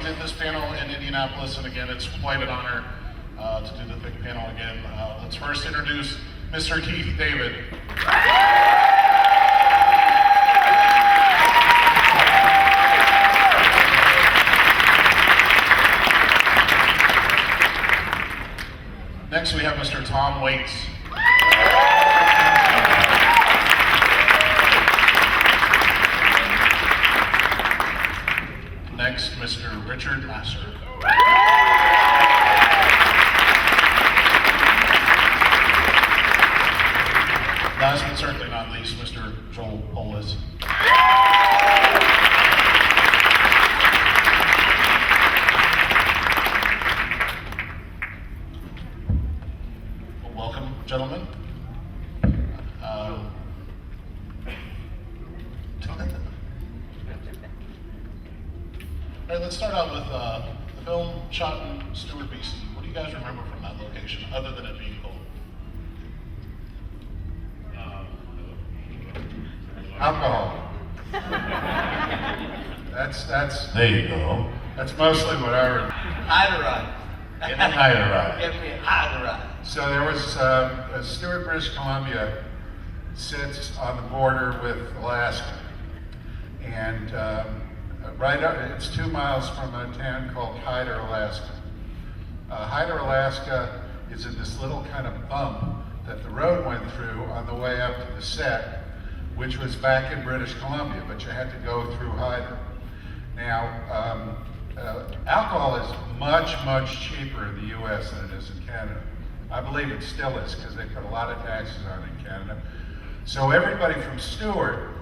did this panel in Indianapolis, and again, it's quite an honor to do the big panel again. Let's first introduce Mr. Keith David. Next, we have Mr. Tom Waits. Next, Mr. Richard Masur. Last but certainly not least, Mr. Joel Polis. Well, welcome, gentlemen. All right, let's start out with the film shot in Stewart, BC. What do you guys remember from that location, other than it being cold? Alcohol. That's. There you go. That's mostly what I remember. Hyderized. Get the Hyderized. Get me Hyderized. So there was Stewart, British Columbia sits on the border with Alaska, and right up, it's 2 miles from a town called Hyder, Alaska. Hyder, Alaska is in this little kind of bump that the road went through on the way up to the set, which was back in British Columbia, but you had to go through Hyder. Now, alcohol is much, much cheaper in the US than it is in Canada. I believe it still is, because they put a lot of taxes on it in Canada. So everybody from Stewart,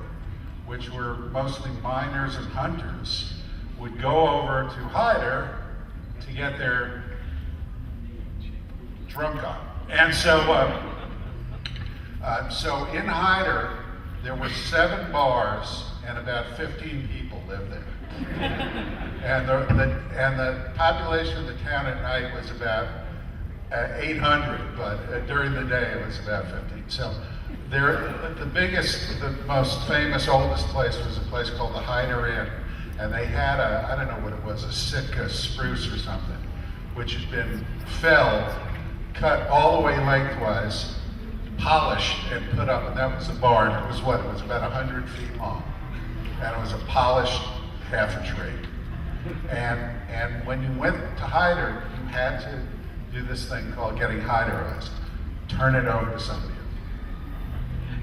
which were mostly miners and hunters, would go over to Hyder to get their drunk on. And so, so in Hyder, there were 7 bars and about 15 people lived there. And the population of the town at night was about 800, but during the day it was about 15. So the biggest, the most famous, oldest place was a place called the Hyder Inn. And they had I don't know what it was, a Sitka spruce or something, which had been felled, cut all the way lengthwise, polished and put up, and that was a barn. It was what? It was about 100 feet long, and it was a polished half a tree. And when you went to Hyder, you had to do this thing called getting Hyderized. Turn it over to somebody else.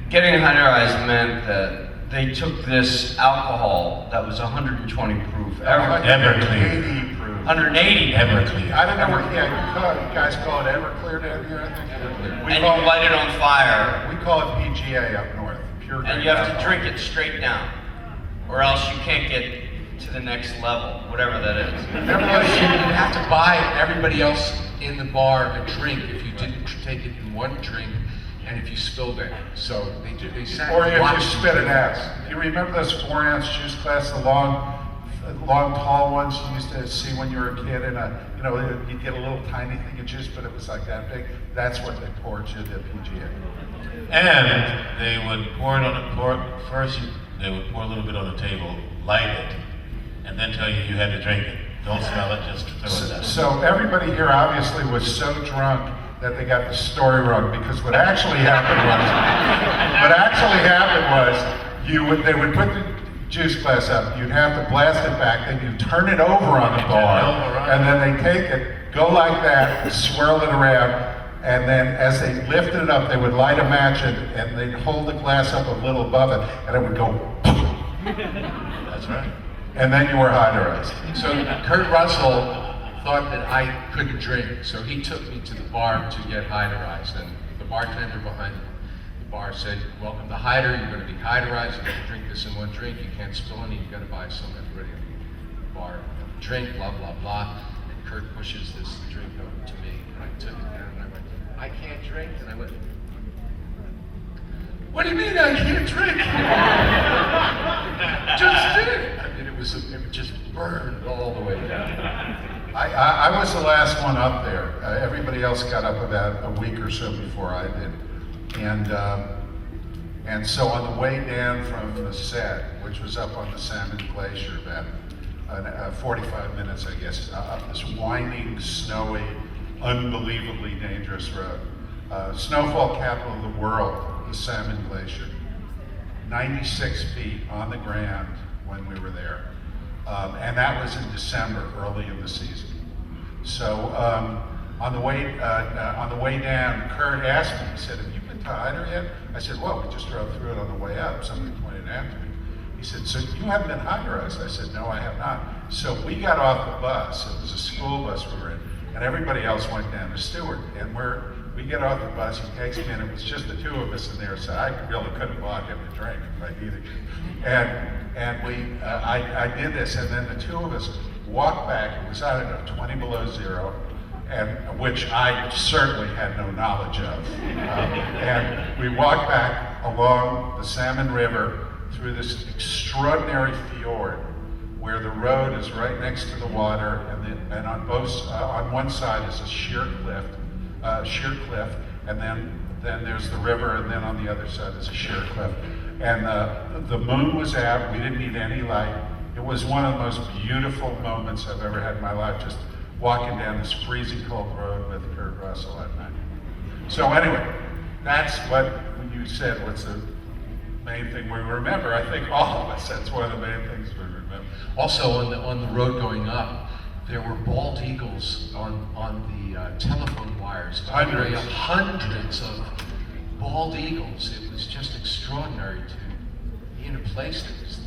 Getting Hyderized meant that they took this alcohol that was 120 proof. Everclear. 80 proof. 180. Everclear. I don't know what, yeah, you guys call it Everclear down here, I think. And you light it on fire. We call it PGA up north, pure And you have to drink it straight down, or else you can't get to the next level, whatever that is. Everybody, You have to buy everybody else in the bar a drink if you didn't take it in one drink and if you spilled it. So they sat or and if you watched spit it out. You remember those 4-ounce juice glasses, the long, tall ones you used to see when you were a kid, and you'd get a little tiny thing of juice, but it was like that big. That's what they poured you the PGA. And they would pour it on the first. They would pour a little bit on the table, light it, and then tell you had to drink it. Don't smell it, just throw it down. So everybody here obviously was so drunk that they got the story wrong, because what actually happened was, they would put the juice glass up, you'd have to blast it back, then you turn it over on the bar, and then they take it, go like that, swirl it around, and then as they lifted it up, they would light a match and they'd hold the glass up a little above it, and it would go, That's right. and then you were Hyderized. So Kurt Russell thought that I couldn't drink, so he took me to the bar to get Hyderized, and the bartender behind the bar said, "Welcome to Hyder, you're going to be Hyderized, you're going to drink this in one drink, you can't spill any, you've got to buy some, everybody in the bar drink, blah, blah, blah." And Kurt pushes this drink over to me, and I took it down, and I went, "I can't drink," and I went, "What do you mean I can't drink?" Just did. I mean, it just burned all the way down. I was the last one up there. Everybody else got up about a week or so before I did. And so on the way down from the set, which was up on the Salmon Glacier about 45 minutes, I guess, up this winding, snowy, unbelievably dangerous road. Snowfall capital of the world, the Salmon Glacier. 96 feet on the ground when we were there. And that was in December, early in the season. So on the way down, Kurt asked me, he said, "Have you been to Hyder yet?" I said, "Well, we just drove through it on the way up." Somebody pointed out to me. He said, "So you haven't been Hyderized?" I said, "No, I have not." So we got off the bus. It was a school bus we were in, and everybody else went down to Stewart. And we get off the bus, he takes me, and it was just the two of us in there, so I really couldn't bought him a drink if I needed to. And I did this, and then the two of us walked back. It was, I don't know, 20 below zero, and which I certainly had no knowledge of. And we walked back along the Salmon River through this extraordinary fjord, where the road is right next to the water, and on one side is a sheer cliff, and then there's the river, and then on the other side is a sheer cliff. And the moon was out. We didn't need any light. It was one of the most beautiful moments I've ever had in my life, just walking down this freezing cold road with Kurt Russell at night. So anyway, that's what you said. What's the main thing we remember? I think all of us. That's one of the main things we remember. Also, on the road going up, there were bald eagles on the telephone wires. Hundreds of bald eagles. It was just extraordinary to be in a place that was,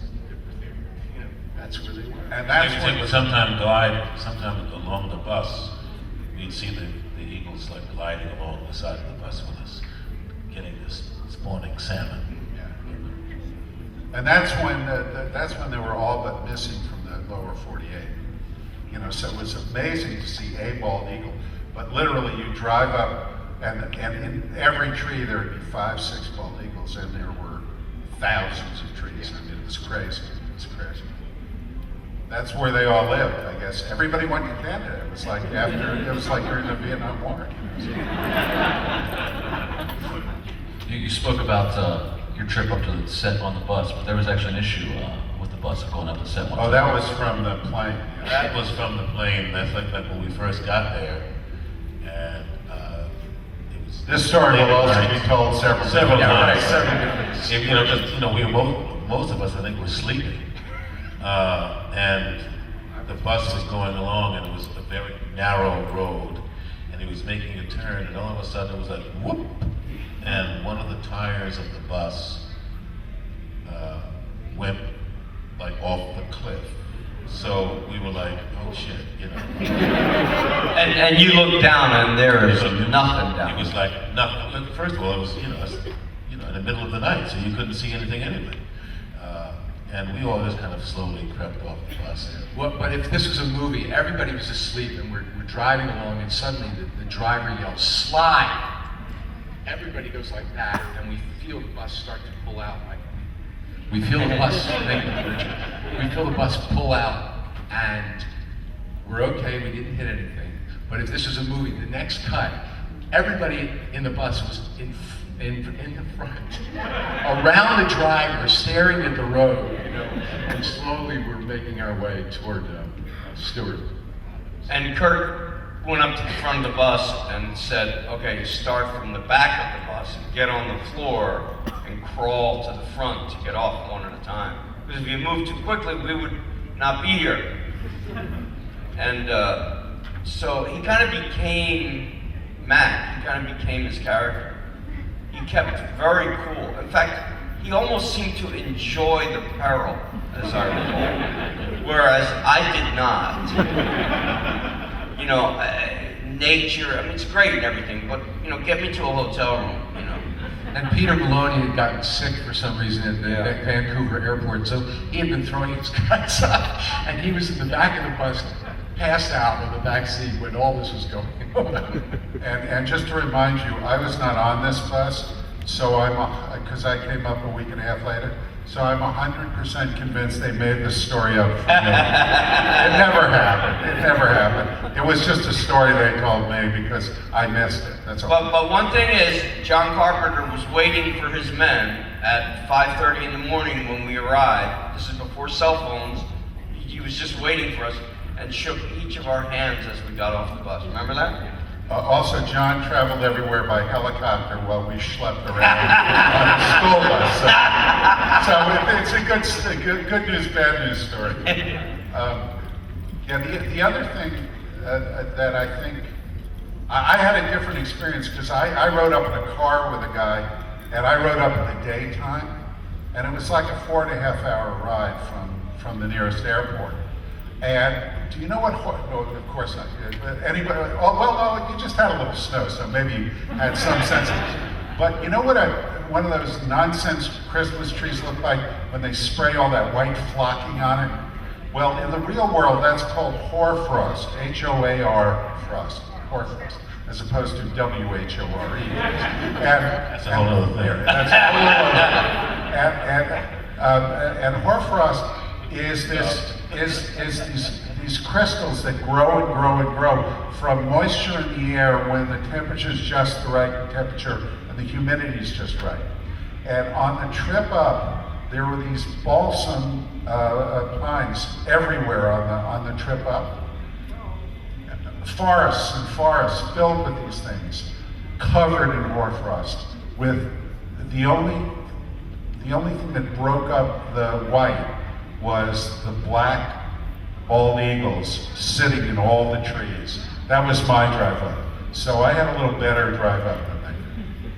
that's where they were. And that's Maybe when would sometime along the bus, you'd see the eagles like gliding along the side of the bus with us, getting this spawning salmon. And that's when they were all but missing from the lower 48. So it was amazing to see a bald eagle. But literally, you drive up, and in every tree there would be 5, 6 bald eagles, and there were thousands of trees. I mean, it was crazy. It was crazy. That's where they all lived, I guess. Everybody went to Canada. It was like during the Vietnam War. You spoke about your trip up to the set on the bus, but there was actually an issue with the bus going up the set one time. Oh, that was from the plane. That was from the plane. That's like when we first got there, and it was. This story will also be told several times. times. Most of us, I think, were sleeping, and the bus was going along, and it was a very narrow road, and he was making a turn, and all of a sudden it was like whoop, and one of the tires of the bus went like off the cliff. So we were like, oh shit, And you look down and there is nothing down. It was like nothing. First of all, it was in the middle of the night, so you couldn't see anything anyway. And we all just kind of slowly crept off the bus. But if this was a movie, everybody was asleep, and we're driving along, and suddenly the driver yells, "Slide!" Everybody goes like that, and we feel the bus start to pull out. We feel the bus we feel the bus pull out, and we're okay. We didn't hit anything. But if this was a movie, the next cut, everybody in the bus was in the front, around the driver, staring at the road, and slowly we're making our way toward Stewart. And Kurt went up to the front of the bus and said, okay, you start from the back of the bus and get on the floor and crawl to the front to get off one at a time. Because if you move too quickly, we would not be here. And so he kind of became Mac. He kind of became his character. He kept very cool. In fact, he almost seemed to enjoy the peril, as I recall, whereas I did not. Nature, it's great and everything, but, get me to a hotel room, And Peter Maloney had gotten sick for some reason at the Vancouver airport, so he had been throwing his guts up, and he was in the back of the bus, passed out in the back seat when all this was going on. And just to remind you, I was not on this bus, so because I came up a week and a half later, so I'm 100% convinced they made this story up for me. It never happened. It never happened. It was just a story they told me because I missed it. That's all. But one thing is, John Carpenter was waiting for his men at 5:30 in the morning when we arrived. This is before cell phones. You was just waiting for us and shook each of our hands as we got off the bus. Remember that? Also, John traveled everywhere by helicopter while we schlepped around on a school bus. So it's a good news, bad news story. The other thing that I think, I had a different experience because I rode up in a car with a guy, and I rode up in the daytime, and it was like a 4.5-hour ride from the nearest airport. And do you know what? No, of course not. Anybody? Well, you just had a little snow, so maybe you had some sense of it. But you know what? One of those nonsense Christmas trees look like when they spray all that white flocking on it. Well, in the real world, that's called hoarfrost. H-O-A-R frost. Hoarfrost, as opposed to W-H-O-R-E. That's a whole other thing. That's a whole other. And hoarfrost is these crystals that grow and grow and grow from moisture in the air when the temperature is just the right temperature and the humidity is just right. And on the trip up, there were these balsam pines everywhere on the trip up. Forests and forests filled with these things, covered in hoarfrost, with the only thing that broke up the white was the black bald eagles sitting in all the trees. That was my drive up. So I had a little better drive up than they did.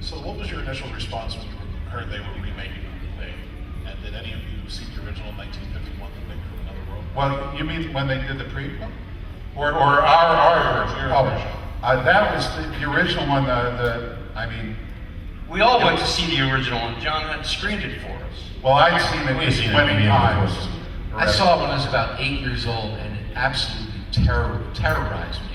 So what was your initial response when you heard they were remaking the thing? And did any of you see the original 1951, The Thing from Another World? Well, you mean when they did the prequel? Or our version? Your version. That was the original one, We all went to see the original one. John had screened it for us. well, I'd seen it We've seen it many many times. times. I saw it when I was about 8 years old, and it absolutely terrorized me.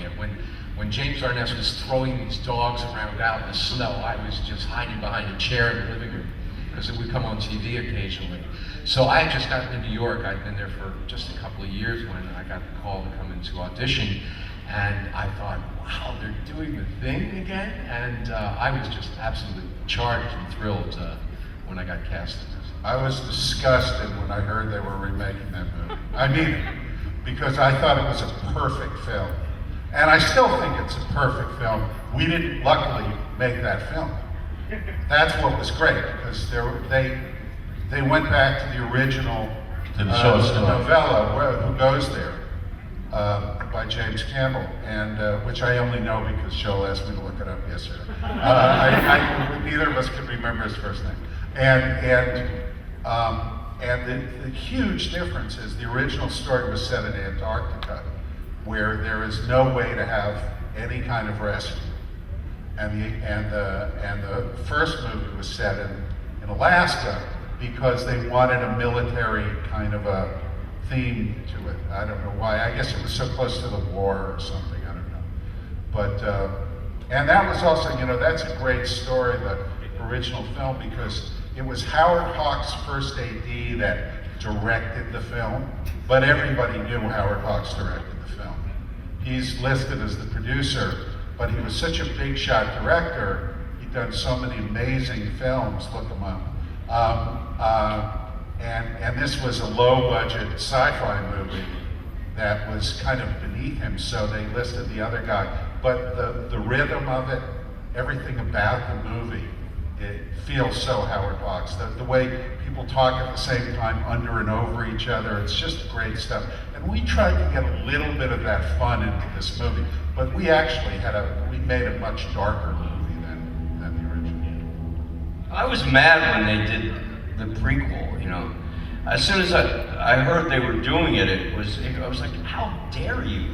When James Arness was throwing these dogs around out in the snow, I was just hiding behind a chair in the living room because it would come on TV occasionally. So I had just gotten to New York. I'd been there for just a couple of years when I got the call to come into audition, and I thought, wow, they're doing The Thing again? And I was just absolutely charged and thrilled when I got cast in this. I was disgusted when I heard they were remaking that movie. I mean it, because I thought it was a perfect film. And I still think it's a perfect film. We didn't luckily make that film. That's what was great, because they went back to the original To the short story. novella, Who Goes There, by James Campbell, and which I only know because Joel asked me to look it up yesterday. Neither of us could remember his first name. And the huge difference is the original story was set in Antarctica, where there is no way to have any kind of rescue. And the first movie was set in Alaska because they wanted a military kind of a theme to it. I don't know why. I guess it was so close to the war or something. I don't know. But and that was also, that's a great story, the original film, because it was Howard Hawks' first AD that directed the film, but everybody knew Howard Hawks directed the film. He's listed as the producer, but he was such a big shot director. He'd done so many amazing films. Look him up. And this was a low-budget sci-fi movie that was kind of beneath him, so they listed the other guy. But the rhythm of it, everything about the movie, it feels so Howard Hawks. The way people talk at the same time under and over each other, it's just great stuff. And we tried to get a little bit of that fun into this movie, but we actually we made a much darker movie than the original. I was mad when they did the prequel, As soon as I heard they were doing it, I was like, how dare you,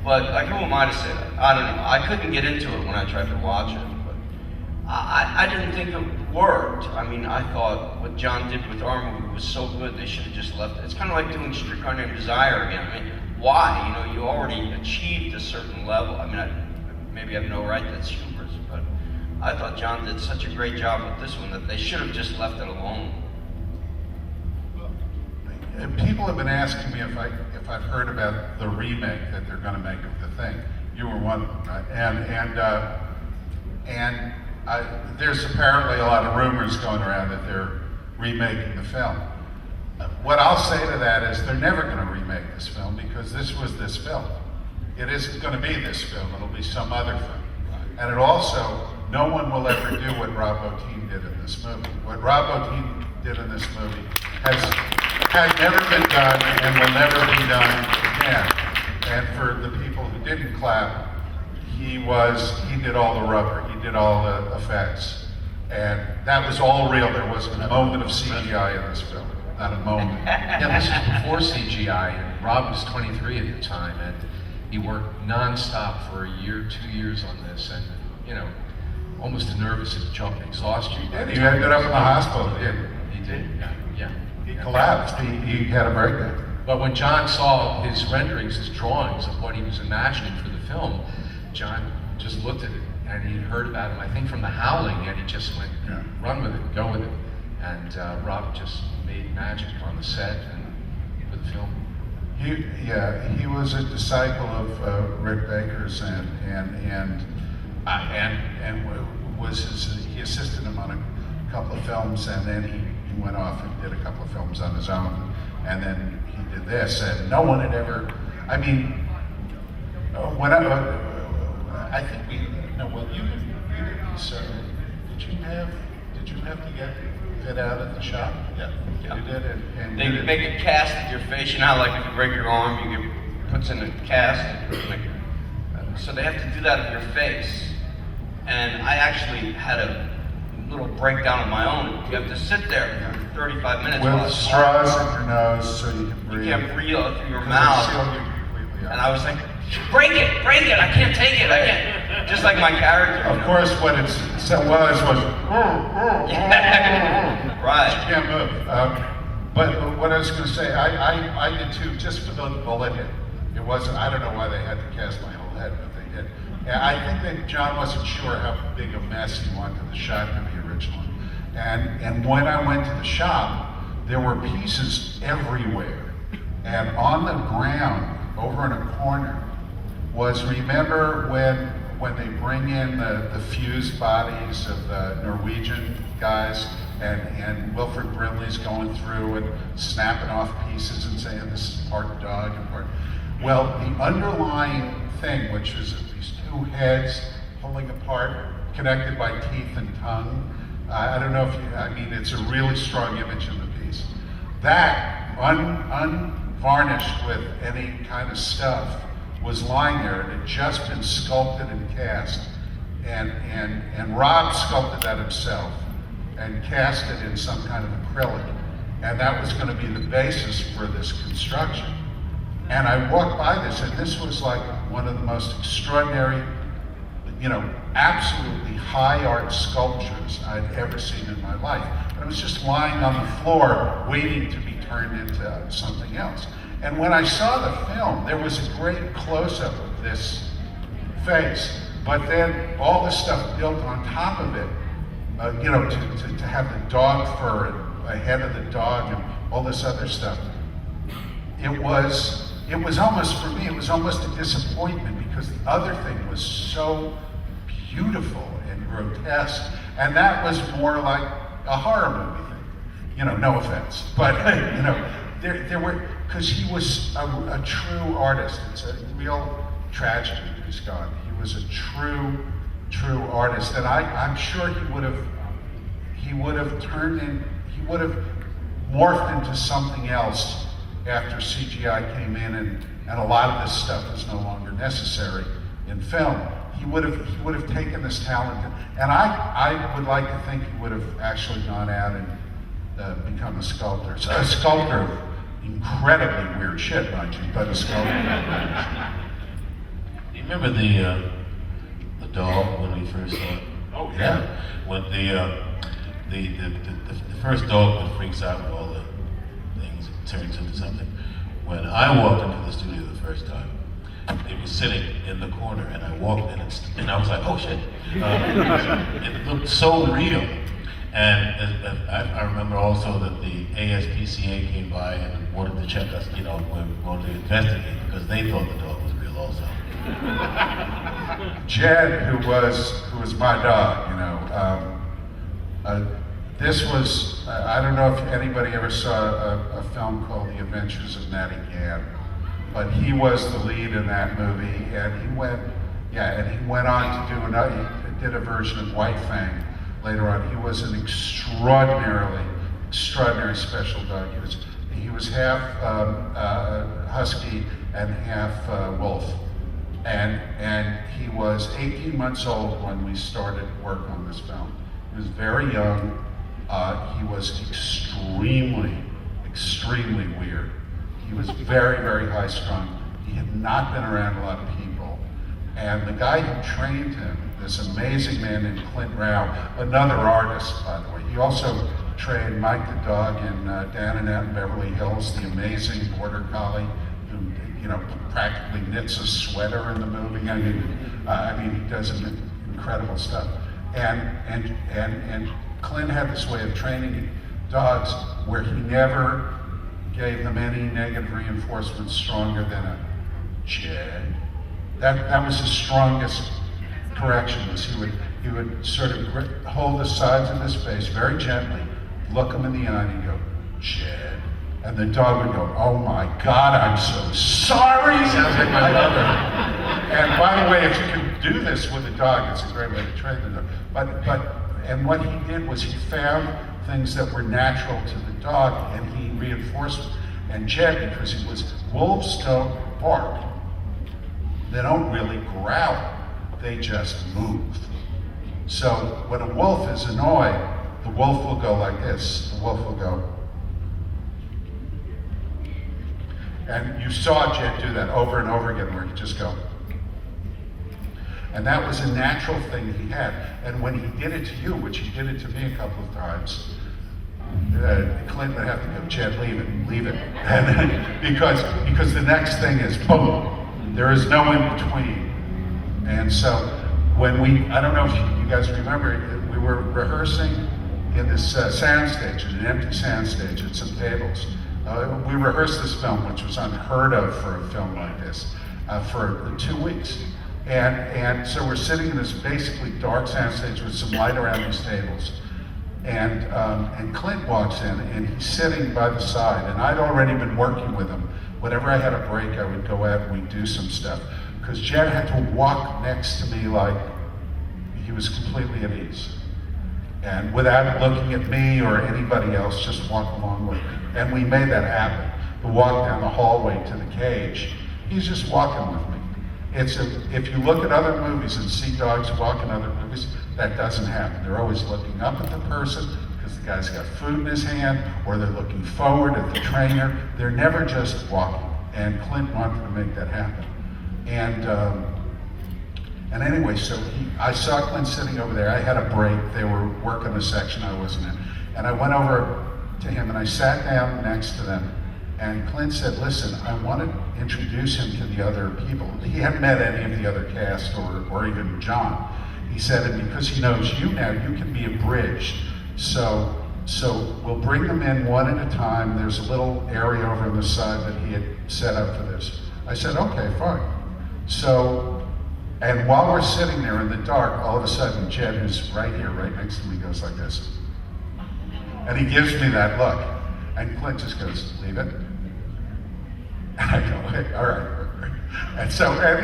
But who am I to say that? I don't know. I couldn't get into it when I tried to watch it. I didn't think it worked. I mean, I thought what John did with our movie was so good, they should have just left it. It's kind of like doing Streetcar Named Desire again. I mean, why? You already achieved a certain level. I mean, maybe I have no right, that's hubris, but I thought John did such a great job with this one that they should have just left it alone. And people have been asking me if I've heard about the remake that they're going to make of The Thing. You were one of them, right? And there's apparently a lot of rumors going around that they're remaking the film. what I'll say to that is they're never going to remake this film because this was this film. It isn't going to be this film, it'll be some other film. And it also, no one will ever do what Rob Bottin did in this movie. What Rob Bottin did in this movie has never been done and will never be done again. And for the people who didn't clap, he did all the rubber, he did all the effects. And that was all real. There wasn't a moment of CGI in this film, not a moment. Yeah, this was before CGI, and Rob was 23 at the time, and he worked nonstop for a year, 2 years on this, and, you know, almost a nervous exhaustion. And he ended up in the hospital. He did, yeah. He collapsed, he had a breakdown. But when John saw his renderings, his drawings of what he was imagining for the film, John just looked at it, and he heard about him, I think from The Howling, and he just went, run with it, go with it. And Rob just made magic on the set and with the film. He was a disciple of Rick Baker's and he assisted him on a couple of films, and then he went off and did a couple of films on his own, and then he did this, and no one had ever, I mean, when I think we, no, well, you didn't, so, did you have to get fit out at the shop? Yeah. You did it, and They make a cast of your face. You know how, like, if you break your arm, you get puts in a cast. So they have to do that of your face. And I actually had a little breakdown of my own. You have to sit there for 35 minutes. with straws in your nose so you can breathe. You can't breathe through your Because mouth. they seal you completely up. And I was like, break it, I can't take it, I can't. Just like my character. Of course, what it was, Right. you can't move. But what I was going to say, I did too, just for the bullet hit. It wasn't, I don't know why they had to cast my whole head, but they did. And I think that John wasn't sure how big a mess he wanted the shot to be originally. And when I went to the shop, there were pieces everywhere. And on the ground, over in a corner, was, remember when they bring in the fused bodies of the Norwegian guys, and Wilfred Brimley's going through and snapping off pieces and saying this is part dog and part. Well, the underlying thing, which is these two heads pulling apart, connected by teeth and tongue. I don't know if you, I mean, it's a really strong image in the piece. That, unvarnished with any kind of stuff, was lying there. It had just been sculpted and cast. And Rob sculpted that himself and cast it in some kind of acrylic. And that was going to be the basis for this construction. And I walked by this, and this was like one of the most extraordinary, you know, absolutely high art sculptures I'd ever seen in my life. And it was just lying on the floor, waiting to be turned into something else. And when I saw the film, there was a great close-up of this face, but then all the stuff built on top of it, you know, to have the dog fur and a head of the dog and all this other stuff. It was almost, for me, it was almost a disappointment because the other thing was so beautiful and grotesque, and that was more like a horror movie thing. You know, no offense, but you know, there were, because he was a true artist. It's a real tragedy that he's gone. He was a true artist, and I'm sure he would have turned in, he would have morphed into something else after CGI came in and a lot of this stuff is no longer necessary in film. He would have taken this talent, and I would like to think he would have actually gone out and become a sculptor. So a sculptor of incredibly weird shit, mind you, but a sculptor. You remember the dog when we first saw it? Oh yeah. When the first dog that freaks out with all the things, it turns into something. When I walked into the studio the first time, it was sitting in the corner, and I walked in, and I was like, oh shit. It looked so real. And I remember also that the ASPCA came by and wanted to check us, you know, we wanted to investigate because they thought the dog was real also. Jed, who was my dog, you know, this was, I don't know if anybody ever saw a film called The Adventures of Natty Gann, but he was the lead in that movie, and he went on to do another, he did a version of White Fang later on. He was an extraordinary special dog. He was half husky and half wolf. And he was 18 months old when we started work on this film. He was very young. He was extremely weird. He was very high strung. He had not been around a lot of people. And the guy who trained him, this amazing man named Clint Rao, another artist, by the way. He also trained Mike the dog in Down and Out in Beverly Hills, the amazing border collie who, practically knits a sweater in the movie. I mean, he does incredible stuff. And Clint had this way of training dogs where he never gave them any negative reinforcement stronger than a Jed. That was his strongest correction. Was he would sort of hold the sides of his face very gently, look him in the eye, and he'd go, Jed. And the dog would go, oh my God, I'm so sorry. Sounds like my mother. And by the way, if you can do this with a dog, it's a great way to train the dog. And what he did was he found things that were natural to the dog, and he reinforced them. And Jed, because wolves don't bark. They don't really growl. They just move. So when a wolf is annoyed, the wolf will go like this. The wolf will go. And you saw Jed do that over and over again, where he'd just go. And that was a natural thing he had. And when he did it to you, which he did it to me a couple of times, Clint would have to go, Jed, leave it. And because the next thing is boom. There is no in between. And so when I don't know if you guys remember, we were rehearsing in this sound stage, an empty sound stage at some tables. We rehearsed this film, which was unheard of for a film like this, for 2 weeks. And so we're sitting in this basically dark sound stage with some light around these tables. And Clint walks in, and he's sitting by the side, and I'd already been working with him. Whenever I had a break, I would go out and we'd do some stuff. Because Jed had to walk next to me like he was completely at ease. And without looking at me or anybody else, just walk along with me. And we made that happen. The walk down the hallway to the cage, he's just walking with me. If you look at other movies and see dogs walk in other movies, that doesn't happen. They're always looking up at the person because the guy's got food in his hand, or they're looking forward at the trainer. They're never just walking. And Clint wanted to make that happen. And anyway, so I saw Clint sitting over there. I had a break. They were working a section I wasn't in. And I went over to him and I sat down next to them. And Clint said, listen, I want to introduce him to the other people. He hadn't met any of the other cast or even John. He said, and because he knows you now, you can be a bridge. So we'll bring them in one at a time. There's a little area over on the side that he had set up for this. I said, okay, fine. So, and while we're sitting there in the dark, all of a sudden, Jed, who's right here, right next to me, goes like this. And he gives me that look. And Clint just goes, leave it. And I go, hey, all right. And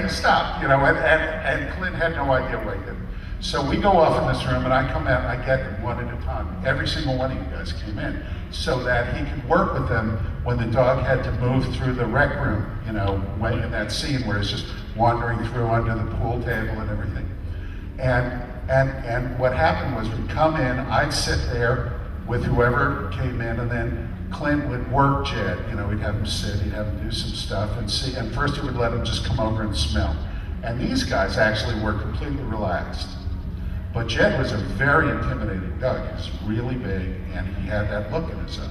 he stopped, and Clint had no idea what he did. So we go off in this room, and I come out, and I get them one at a time. Every single one of you guys came in, so that he could work with them when the dog had to move through the rec room, when in that scene where he's just wandering through under the pool table and everything. And what happened was we'd come in, I'd sit there with whoever came in, and then Clint would work Jed. He'd have him sit, he'd have him do some stuff and see. And first he would let him just come over and smell. And these guys actually were completely relaxed. But Jed was a very intimidating dog. He was really big, and he had that look in his eye.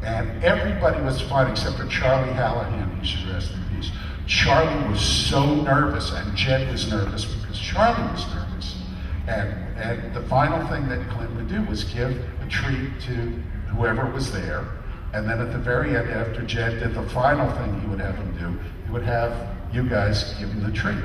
And everybody was fine except for Charlie Hallahan, he should rest in peace. Charlie was so nervous, and Jed was nervous because Charlie was nervous. And the final thing that Clint would do was give a treat to whoever was there. And then at the very end, after Jed did the final thing he would have him do, he would have you guys give him the treat.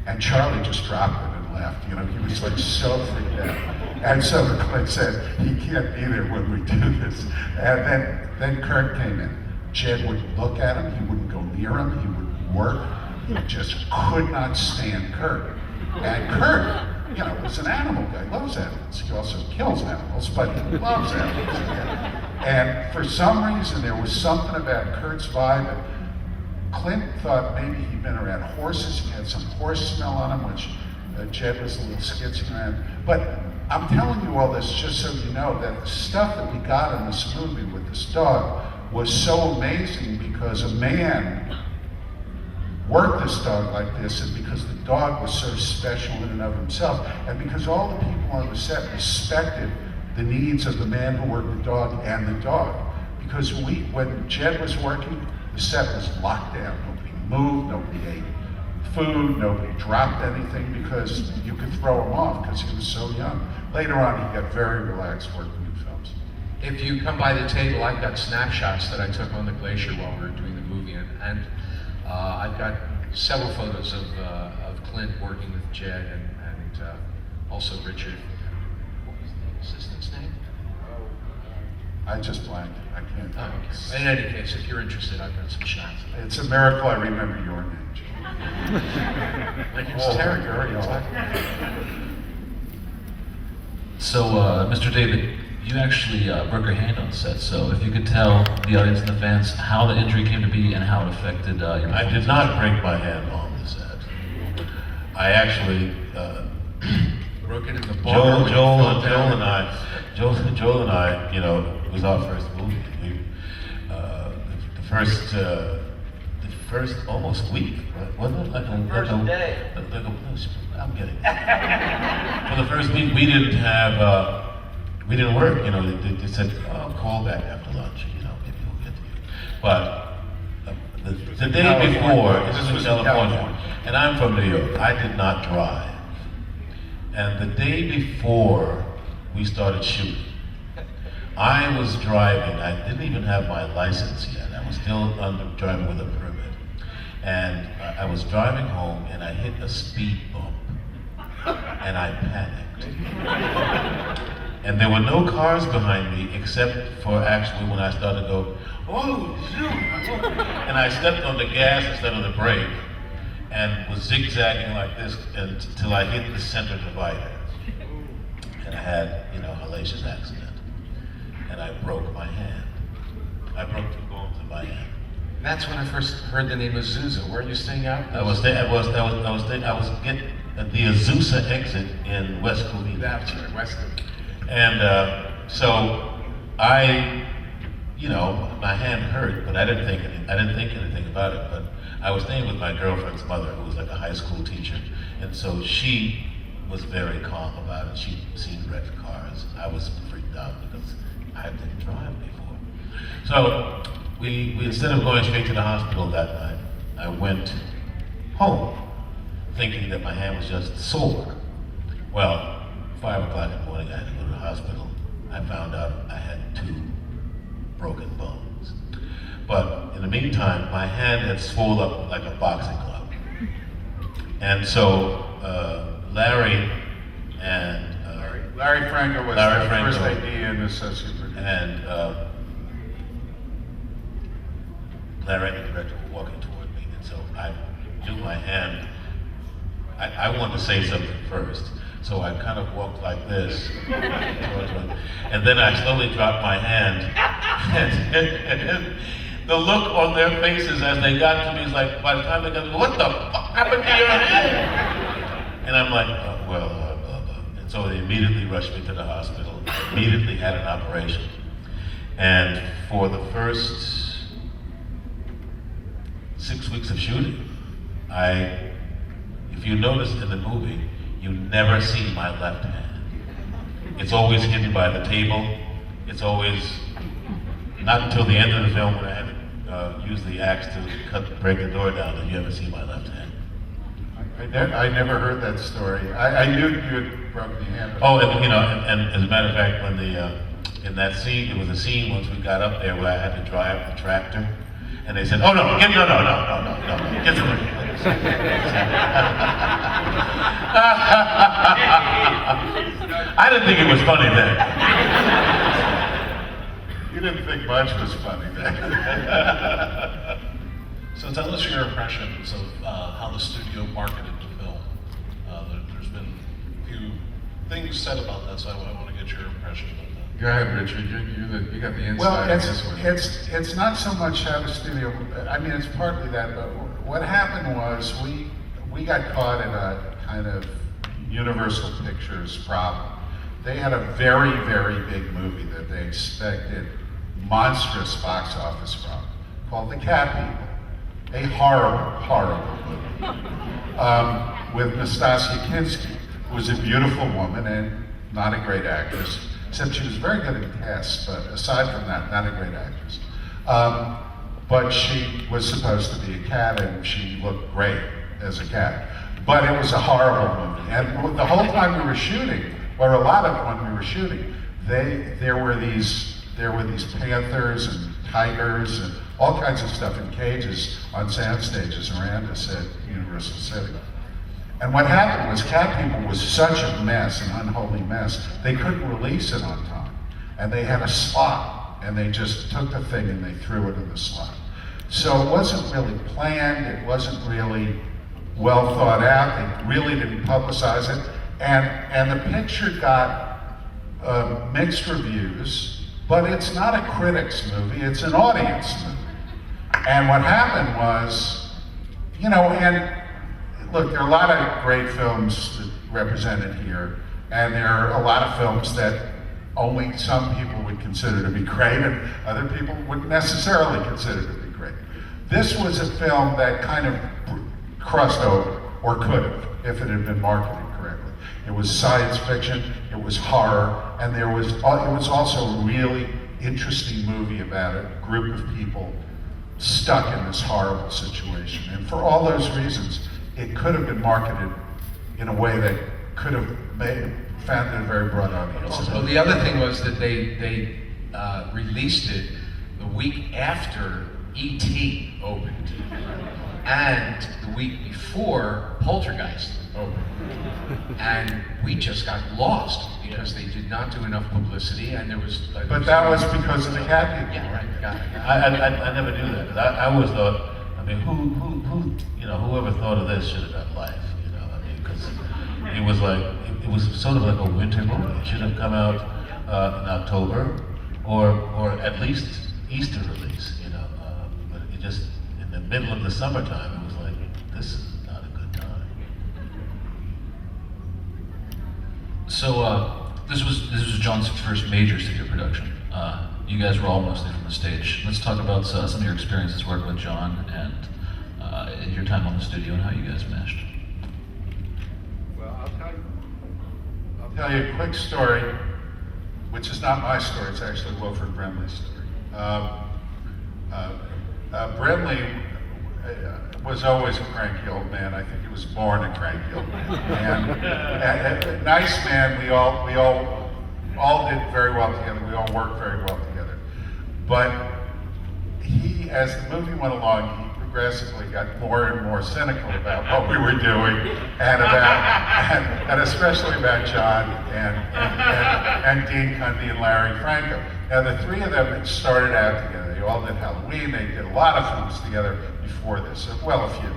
And Charlie just dropped it and left. You know, he was like so freaked out. And so Clint said, he can't be there when we do this. And then Kurt came in. Jed wouldn't look at him, he wouldn't go near him, he wouldn't work. He just could not stand Kurt. And Kurt, you know, was an animal guy, loves animals. He also kills animals, but he loves animals. And for some reason, there was something about Kurt's vibe. And Clint thought maybe he'd been around horses. He had some horse smell on him, which Jed was a little skitsy around. But I'm telling you all this just so you know that the stuff that we got in this movie with this dog was so amazing because a man worked this dog like this, and because the dog was so special in and of himself, and because all the people on the set respected the needs of the man who worked the dog and the dog. Because when Jed was working, the set was locked down. Nobody moved, nobody ate food, nobody dropped anything because you could throw him off because he was so young. Later on, he got very relaxed working in films. If you come by the table, I've got snapshots that I took on the glacier while we were doing the movie, and I've got several photos of Clint working with Jed and also Richard. What was the assistant's name? I just blanked. I can't. Oh, okay. In any case, if you're interested, I've got some shots. It's a miracle I remember your name, Jim. Lincoln's Terry, you're already talking. So, Mr. David, you actually broke your hand on set, so if you could tell the audience and the fans how the injury came to be and how it affected your I did not break my hand on the set. I actually, Broke it in the bar. Joel and I, you know, it was our first movie. The first almost week, right? Wasn't it? First day. I'm kidding. For the first week, we didn't have, we didn't work. You know, they said, oh, call back after lunch. You know, maybe we'll get to you. But the day before, this was California, and I'm from New York. I did not drive. And the day before we started shooting, I was driving. I didn't even have my license yet. I was still driving with a permit. And I was driving home and I hit a speed bump. And I panicked. And there were no cars behind me except for actually when I started to go, oh, shoot. And I stepped on the gas instead of the brake and was zigzagging like this until I hit the center divider. And I had, you know, a hellacious accident. And I broke my hand. I broke 2 bones in my hand. That's when I first heard the name Azusa. Where are you staying out? I was getting at the Azusa exit in West Covina. That's right, West Covina. And so I, you know, my hand hurt, but I didn't think anything about it. But I was staying with my girlfriend's mother, who was like a high school teacher, and so she was very calm about it. She'd seen wrecked cars. I was freaked out because I didn't drive before. So we instead of going straight to the hospital that night, I went home, thinking that my hand was just sore. Well, 5 o'clock in the morning, I had to go to the hospital. I found out I had 2 broken bones. But in the meantime, my hand had swelled up like a boxing glove. And so Larry Franco was Larry the Franco. first AD and associate producer. And Larry and the director were walking toward me, and so I drew my hand. I wanted to say something first, so I kind of walked like this towards him, and then I slowly dropped my hand. And the look on their faces as they got to me is like, by the time they got to me, what the fuck happened to your hand? And I'm like, and so they immediately rushed me to the hospital, immediately had an operation. And for the first 6 weeks of shooting, if you notice in the movie, you never see my left hand. It's always hidden by the table. It's always, not until the end of the film when I had to use the axe to break the door down, that you ever see my left hand. I never heard that story. I knew you had broken your hand. Oh, and you know, and as a matter of fact, when in that scene, there was a scene once we got up there where I had to drive the tractor, And they said, oh no, get somebody else. I didn't think it was funny then. You didn't think much was funny then. So tell us your impressions of how the studio marketed the film. There's been a few things said about that, so I want to get your impression of that. Go ahead, Richard. You got the inside Well, on this one. it's not so much how the studio. I mean, it's partly that, but what happened was we got caught in a kind of Universal Pictures problem. They had a very, very big movie that they expected monstrous box office from, called The Cat People. A horrible, horrible movie with Nastasia Kinski, who was a beautiful woman and not a great actress. Except she was very good in tests, but aside from that, not a great actress. But she was supposed to be a cat, and she looked great as a cat. But it was a horrible movie. And the whole time we were shooting, or a lot of when we were shooting, there were these panthers and tigers and all kinds of stuff in cages on sand stages around us at Universal City. And what happened was Cat People was such a mess, an unholy mess, they couldn't release it on time. And they had a slot, and they just took the thing and they threw it in the slot. So it wasn't really planned, it wasn't really well thought out, they really didn't publicize it. And the picture got mixed reviews, but it's not a critic's movie, it's an audience movie. And what happened was, and look, there are a lot of great films represented here, and there are a lot of films that only some people would consider to be great, and other people wouldn't necessarily consider to be great. This was a film that kind of crossed over, or could have, if it had been marketed correctly. It was science fiction, it was horror, and it was also a really interesting movie about a group of people stuck in this horrible situation. And for all those reasons, it could have been marketed in a way that could have found a very broad audience. Well, the other thing was that they released it the week after E.T. opened, and the week before Poltergeist opened. And we just got lost because they did not do enough publicity, and there was. But that was because of the Cat People. Yeah, right. Got it. I never knew that. 'Cause I always thought, I mean, whoever thought of this should have got life, because it was sort of like a winter movie. It should have come out in October, or at least Easter release, but it just, in the middle of the summertime, it was like, this is not a good time. So this was John's first major studio production. You guys were all mostly from the stage. Let's talk about some of your experiences working with John and your time on the studio and how you guys meshed. Well, I'll tell you a quick story, which is not my story, it's actually Wilford Brimley's story. Brimley was always a cranky old man. I think he was born a cranky old man. And a nice man, we all did very well together, we all worked very well together. But he, as the movie went along, he progressively got more and more cynical about what we were doing, and especially about John and Dean Cundy and Larry Franco. Now the three of them had started out together. They all did Halloween. They did a lot of films together before this, well, a few.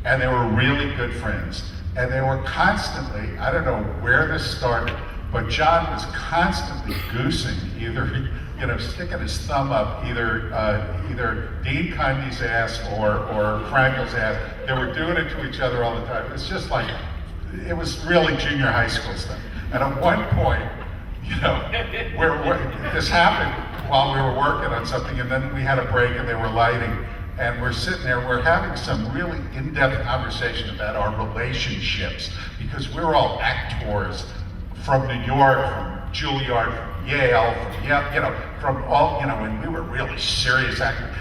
And they were really good friends. And they were constantly, I don't know where this started, but John was constantly goosing, either sticking his thumb up either Dean Cundy's ass or Frankel's ass. They were doing it to each other all the time. It was just like, it was really junior high school stuff. And at one point, this happened while we were working on something, and then we had a break and they were lighting, and we're sitting there, we're having some really in-depth conversation about our relationships, because we're all actors from New York, from Juilliard, from Yale, from all, and we were really serious actors.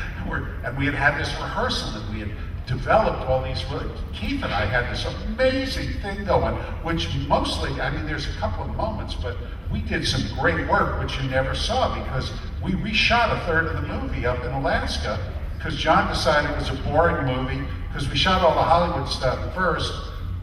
And we had this rehearsal, and we had developed all these, Keith and I had this amazing thing going, which mostly, there's a couple of moments, but we did some great work, which you never saw, because we reshot a third of the movie up in Alaska because John decided it was a boring movie, because we shot all the Hollywood stuff first,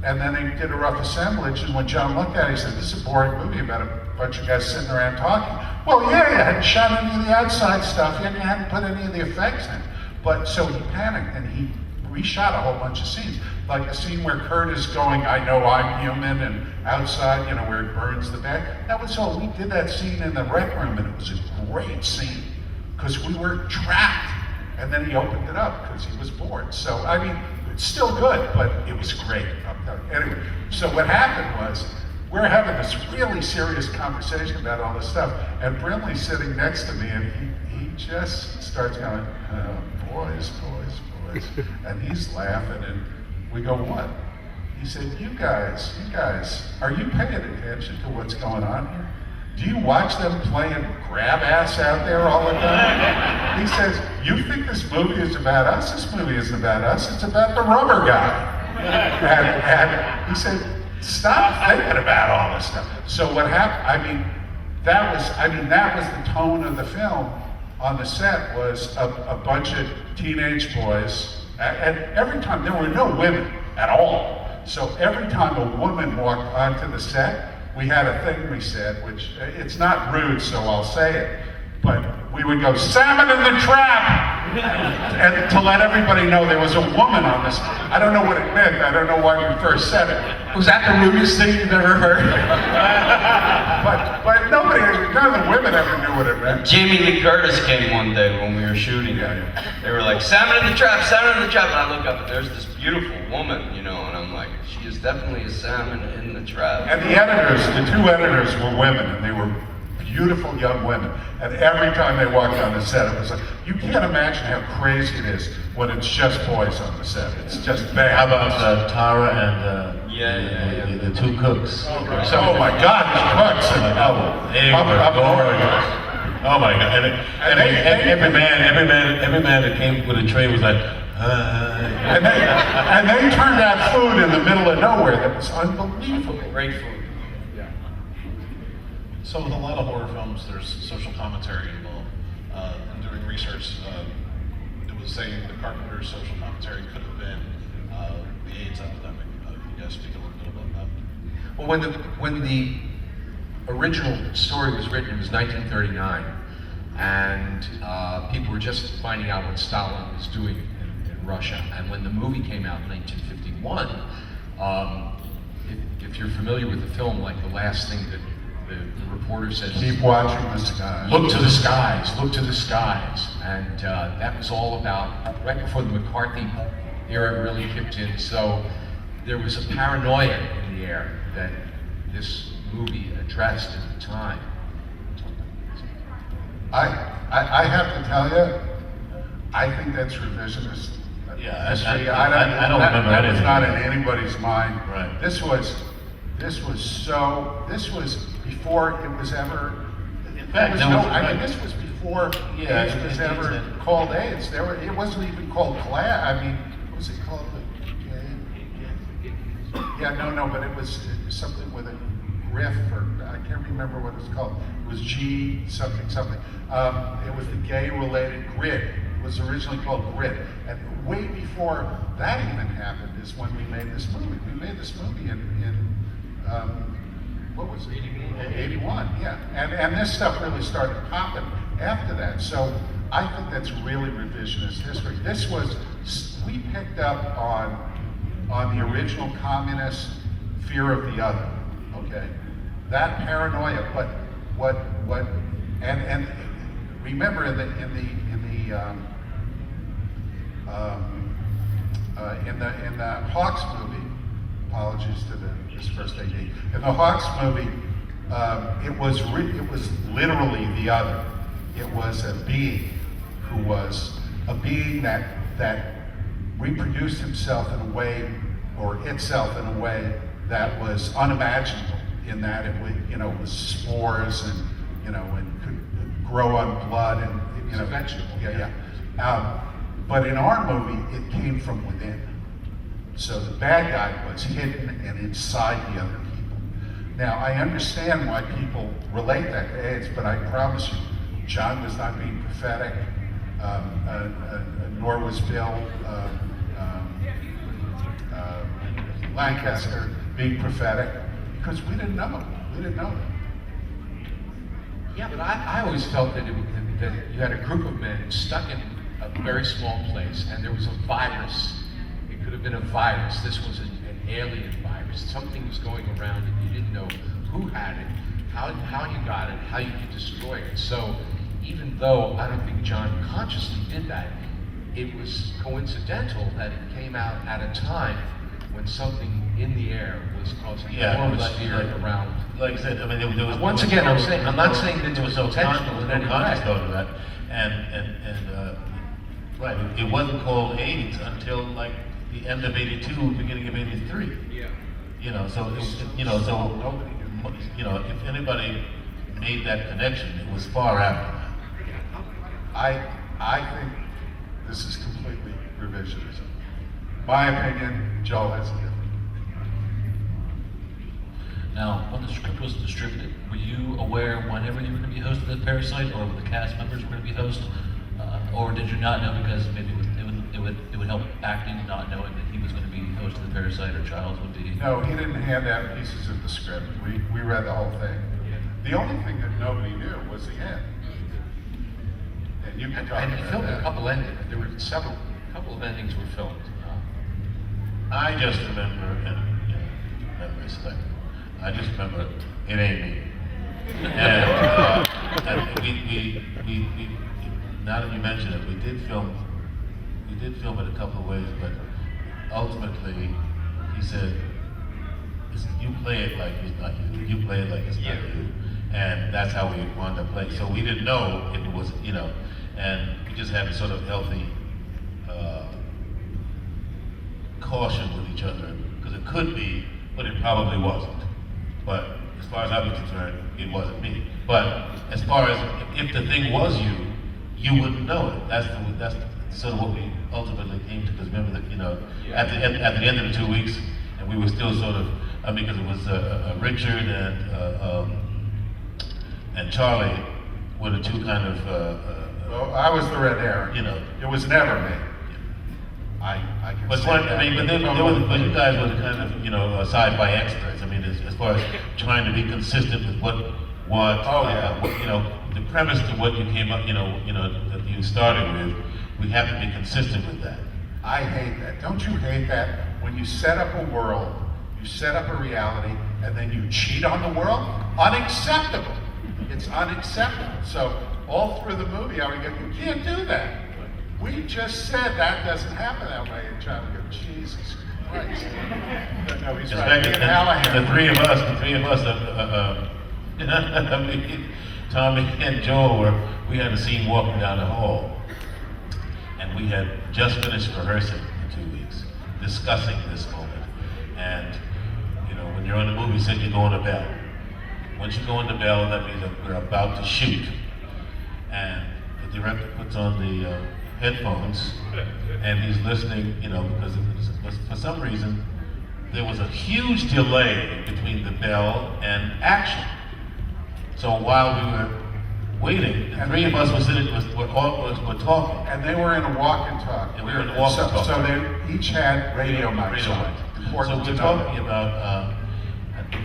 and then they did a rough assemblage, and when John looked at it, he said, this is a boring movie about a bunch of guys sitting around talking. Well, yeah, you hadn't shot any of the outside stuff, and you hadn't put any of the effects in. But so he panicked, and he reshot a whole bunch of scenes. Like the scene where Kurt is going, I know I'm human, and outside, you know, where he burns the bag. That was all. We did that scene in the rec room, and it was a great scene, because we were trapped. And then he opened it up, because he was bored. So, I mean, it's still good, but it was great. Anyway, so what happened was, we're having this really serious conversation about all this stuff, and Brinley's sitting next to me, and he just starts going, oh, boys, and he's laughing, and we go, what? He said, you guys, are you paying attention to what's going on here? Do you watch them playing grab ass out there all the time? He says, you think this movie is about us? This movie isn't about us, it's about the rubber guy. And he said, stop thinking about all this stuff. So what happened, that was the tone of the film on the set, was a bunch of teenage boys, and every time, there were no women at all. So every time a woman walked onto the set, we had a thing we said, which, it's not rude, so I'll say it, but we would go, salmon in the trap! And to let everybody know there was a woman on this. I don't know what it meant, I don't know why we first said it. Was that the rudest thing you've ever heard? But nobody, none of the women ever knew what it meant. Jamie Lee Curtis came one day when we were shooting. They were like, salmon in the trap, salmon in the trap. And I look up and there's this beautiful woman, you know, and I'm like, she is definitely a salmon in the trap. And the two editors were women, and they were beautiful young women. And every time they walked on the set, it was like, you can't imagine how crazy it is when it's just boys on the set. It's just bad. How about Tara and the two cooks? So, oh my God, the cooks! They were gorgeous. Oh my God! And every man that came with a tray was like, and they turned out food in the middle of nowhere that was unbelievable. Great food. So with a lot of horror films, there's social commentary involved. In doing research, it was saying the Carpenters' social commentary could have been the AIDS epidemic. Can you guys speak a little bit about that? Well, when the original story was written, it was 1939, and people were just finding out what Stalin was doing in Russia. And when the movie came out in 1951, if you're familiar with the film, like the last thing that the reporter said, keep watching the skies. Look to the skies, look to the skies. And that was all about, right before the McCarthy era really kicked in. So there was a paranoia in the air that this movie addressed at the time. I have to tell you, I think that's revisionist. Yeah, history. I don't remember that was anything. not in anybody's mind. Right. This was before it was ever. In fact, This was before Yeah, AIDS was ever called AIDS. It wasn't even called class. What was it called? But it was something with a riff, or I can't remember what it was called. It was G something. It was the gay-related grid. It was originally called Grid. And way before that even happened is when we made this movie. We made this movie in what was it? 81, yeah. And this stuff really started popping after that. So I think that's really revisionist history. We picked up on the original communist fear of the other, okay? That paranoia, but and remember in the Hawks movie, apologies to this first AD. In the Hawks movie, it was literally the other. It was a being who was a being that reproduced himself in a way, or itself in a way that was unimaginable. In that it was spores and and could grow on blood and It was a vegetable. Yeah. But in our movie, it came from within. So the bad guy was hidden and inside the other people. Now, I understand why people relate that to AIDS, but I promise you, John was not being prophetic. nor was Bill Lancaster being prophetic, because we didn't know. We didn't know that. Yeah, but I always felt that, that you had a group of men stuck in a very small place, and there was a virus. It could have been a virus. This was an alien virus. Something was going around, and you didn't know who had it, how you got it, how you could destroy it. So even though I don't think John consciously did that, it was coincidental that it came out at a time when something in the air was causing enormous fear around. Like I said, I mean, there was Once again, I'm not saying that it was intentional in any way. context of that, right, it wasn't called AIDS until like the end of '82, beginning of '83. Yeah. You know, so if anybody made that connection, it was far after that. I think this is completely revisionism. My opinion, Joe has a different. Now, when the script was distributed, were you aware whenever you were going to be hosted at Parasite, or the cast members were going to be hosted, or did you not know because maybe it would help acting not knowing that he was going to be hosted at Parasite or Childs would be? No, he didn't hand out pieces of the script. We read the whole thing. The only thing that nobody knew was the end. And you can talk And he about filmed that. a couple endings. There were a couple of endings were filmed. I just remember, and memory select. I just remember it ain't me. And we now that you mention it, we did film it a couple of ways, but ultimately he said, you play it like it's not you. You play it like it's not you. And that's how we wound up playing. So we didn't know if it was, and we just had a sort of healthy caution with each other, because it could be, but it probably wasn't. But as far as I was concerned, it wasn't me. But as far as if the thing was you, you wouldn't know it. That's sort of what we ultimately came to. Because remember that at the end of the 2 weeks, and we were still sort of because it was Richard and Charlie were the two kind of. Well, I was the red herring. It was never me. I can But say one, that. but you guys were the kind of sci-fi experts. I mean, as far as trying to be consistent with what the premise to what you came up, that you started with, we have to be consistent with that. I hate that. Don't you hate that? When you set up a world, you set up a reality, and then you cheat on the world? Unacceptable. It's unacceptable. So all through the movie, I would go, you can't do that. We just said that doesn't happen that way. And Charlie goes, Jesus Christ. But no, he's right. Me and Hallahan. The three of us, Tommy and Joel we had a scene walking down the hall, and we had just finished rehearsing for 2 weeks, discussing this moment. And when you're on the movie set, you go on a bell. Once you go on the bell, that means that we're about to shoot. And the director puts on the headphones, and he's listening, because for some reason, there was a huge delay between the bell and action. So while we were waiting, the three of us were talking. And they were in a walk and talk. And we were in a walk and talk. So they each had radio mics on. So we're talking about,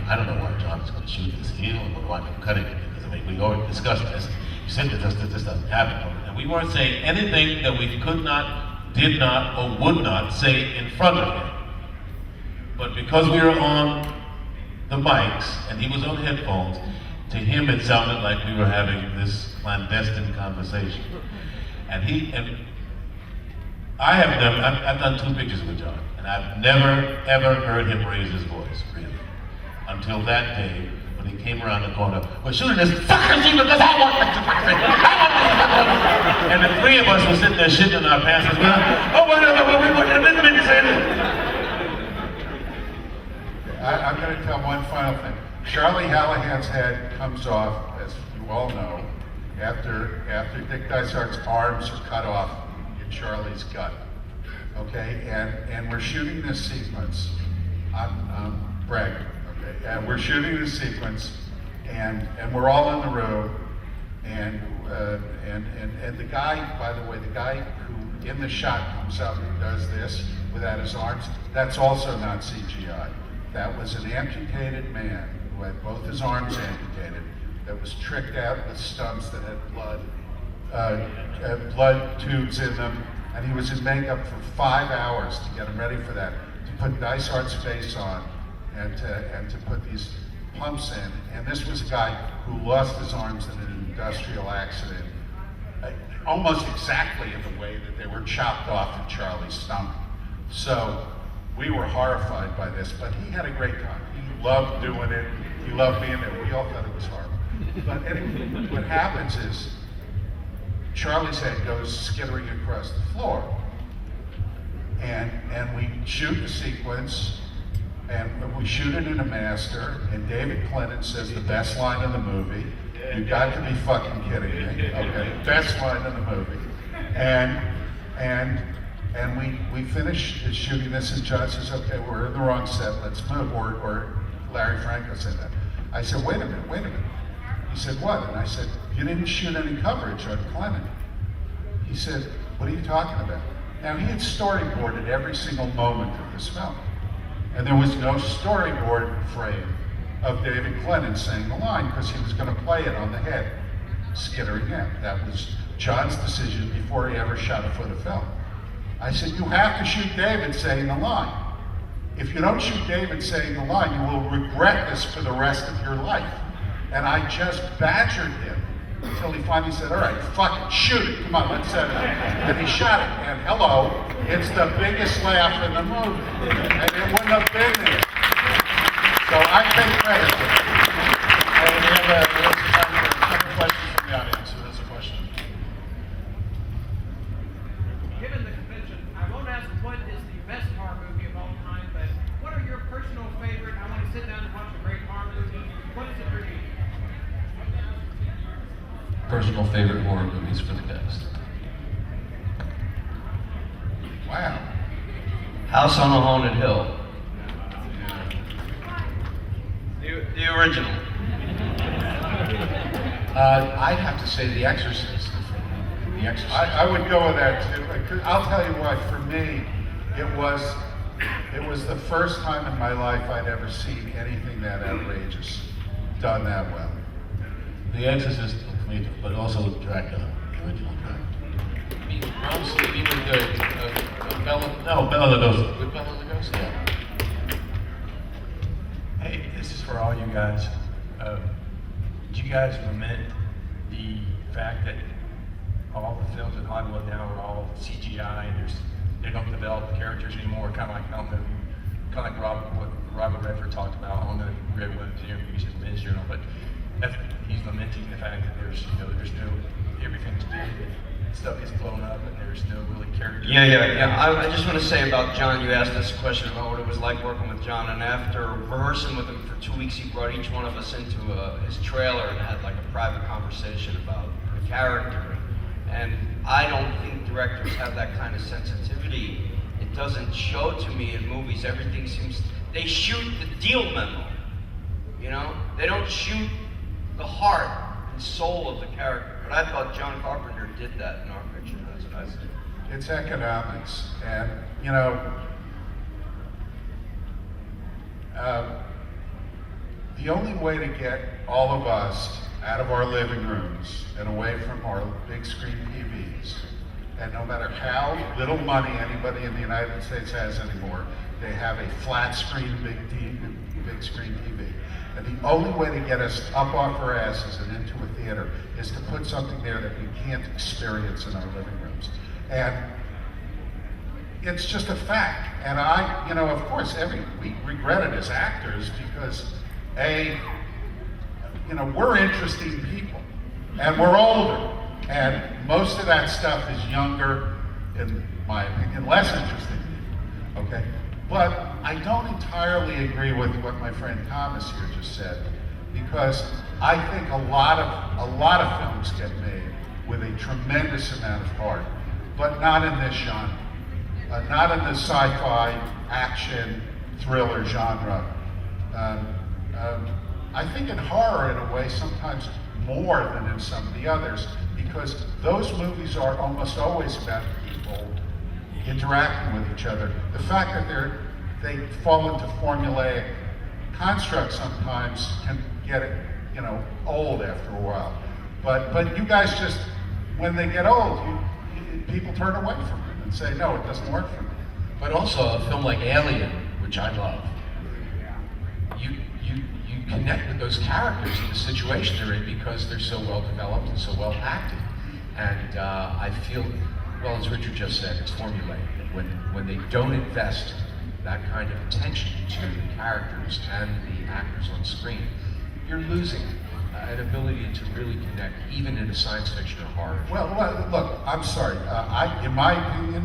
I don't know why John is going to shoot this heel, or why I'm cutting it, because we already discussed this. You said that this doesn't happen. And we weren't saying anything that we could not, did not, or would not say in front of him. But because we were on the mics, and he was on headphones, to him it sounded like we were having this clandestine conversation. And I've done 2 pictures with John, and I've never, ever heard him raise his voice, really. Until that day, when he came around the corner, we're shooting this fucking scene because I want this to happen. And the three of us were sitting there shitting in our pants as well. Oh, whatever, we didn't mean to say this. I'm going to tell one final thing. Charlie Hallahan's head comes off, as you all know, after Dick Dysart's arms are cut off in Charlie's gut. Okay, and we're shooting this sequence. I'm bragging. Okay, and we're shooting this sequence, and we're all in the room, And the guy, by the way, the guy who in the shot comes up and does this without his arms, that's also not CGI. That was an amputated man who had both his arms amputated, that was tricked out with stumps that had blood tubes in them, and he was in makeup for 5 hours to get him ready for that, to put Dysart's face on, and to put these pumps in. And this was a guy who lost his arms in an industrial accident, almost exactly in the way that they were chopped off in Charlie's stomach. So we were horrified by this, but he had a great time. He loved doing it. He loved being there. We all thought it was horrible. But anyway, what happens is Charlie's head goes skittering across the floor, and we shoot the sequence, and we shoot it in a master, and David Clinton says the best line in the movie. You got to be fucking kidding me. Okay, best line in the movie. And we finish shooting this, and John says, okay, we're in the wrong set, let's move, or Larry Franco said that. I said, wait a minute. He said, what? And I said, you didn't shoot any coverage on Clinton. He said, what are you talking about? Now, he had storyboarded every single moment of this film, and there was no storyboard frame of David Clinton saying the line, because he was going to play it on the head, skittering in. That was John's decision before he ever shot a foot of film. I said, you have to shoot David saying the line. If you don't shoot David saying the line, you will regret this for the rest of your life. And I just badgered him until he finally said, all right, fucking shoot it, come on, let's set it up. And he shot it, and hello, it's the biggest laugh in the movie. And it wouldn't have been there. So I take credit for it. We have time for a couple questions from the audience. Who has a question? Given the convention, I won't ask what is the best horror movie of all time, but what are your personal favorite? I want to sit down and watch a great horror movie. What is it for you? Personal favorite horror movies for the cast. Wow. House on a Haunted Hill. The original. I'd have to say The Exorcist. The Exorcist. I would go with that too. I'll tell you what, for me, it was the first time in my life I'd ever seen anything that outrageous done that well. The Exorcist, but also Dracula, the original Dracula. Honestly, even the Bela. No, Bela Lugosi. With Bela Lugosi. Yeah. Hey, this is for all you guys. Do you guys lament the fact that all the films in Hollywood now are all CGI and they don't develop characters anymore? Kind of like, I don't know, kind of like what Robert Redford talked about on the Red One interviews in the Men's Journal, but he's lamenting the fact that there's no, everything's big and stuff is blown up and there's no really character. Yeah. I just want to say about John, you asked us a question about what it was like working with John, and after rehearsing with him for 2 weeks, he brought each one of us into his trailer and had like a private conversation about the character. And I don't think directors have that kind of sensitivity. It doesn't show to me in movies. Everything seems, they shoot the deal memo, you know? They don't shoot the heart and soul of the character. But I thought John Carpenter did that in our picture. That's what I said. It's economics, and you know, the only way to get all of us out of our living rooms and away from our big screen TVs, and no matter how little money anybody in the United States has anymore, they have a flat screen big screen TV. And the only way to get us up off our asses and into a theater is to put something there that we can't experience in our living rooms. And it's just a fact. And of course, we regret it as actors because, we're interesting people and we're older. And most of that stuff is younger, in my opinion, less interesting people, okay? But I don't entirely agree with what my friend Thomas here just said, because I think a lot of films get made with a tremendous amount of heart, but not in this genre, not in the sci-fi, action, thriller genre. I think in horror, in a way, sometimes more than in some of the others, because those movies are almost always about people interacting with each other. The fact that they fall into formulaic constructs sometimes can get old after a while. But you guys just, when they get old, people turn away from it and say, no, it doesn't work for me. But also a film like Alien, which I love, you connect with those characters and the situation they're in because they're so well developed and so well acted. And I feel, well, as Richard just said, it's formulaic. When they don't invest that kind of attention to the characters and the actors on screen, you're losing an ability to really connect, even in a science fiction or horror. Well, look, I'm sorry. In my opinion,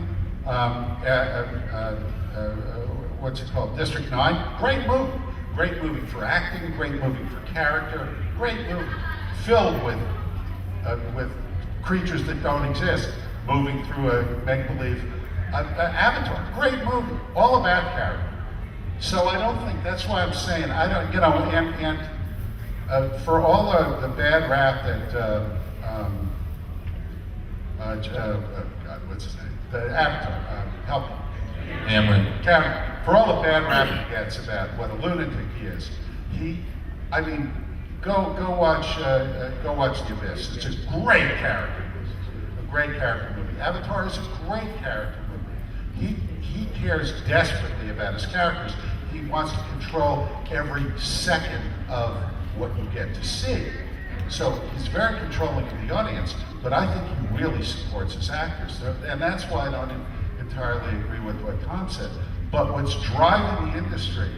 what's it called? District 9, great movie. Great movie for acting, great movie for character, great movie filled with creatures that don't exist, moving through a make-believe avatar. Great movie, all about character. So I don't think, that's why I'm saying, I don't, and for all the bad rap that, God, what's his name? The Avatar, help me. Cameron. For all the bad rap he gets about what a lunatic he is, go watch The Abyss. It's a great character movie. A great character movie. Avatar is a great character movie. He cares desperately about his characters. He wants to control every second of what you get to see. So he's very controlling of the audience, but I think he really supports his actors. And that's why I don't entirely agree with what Tom said. But what's driving the industry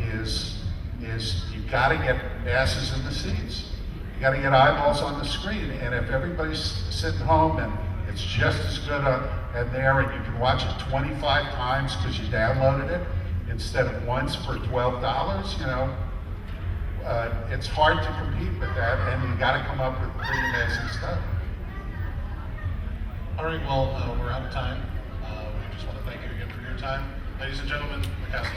is you got to get asses in the seats. You got to get eyeballs on the screen. And if everybody's sitting home and it's just as good and there, and you can watch it 25 times because you downloaded it instead of once for $12, it's hard to compete with that, and you got to come up with pretty amazing stuff. All right, well, we're out of time. We just want to thank you again for your time. Ladies and gentlemen, the cast.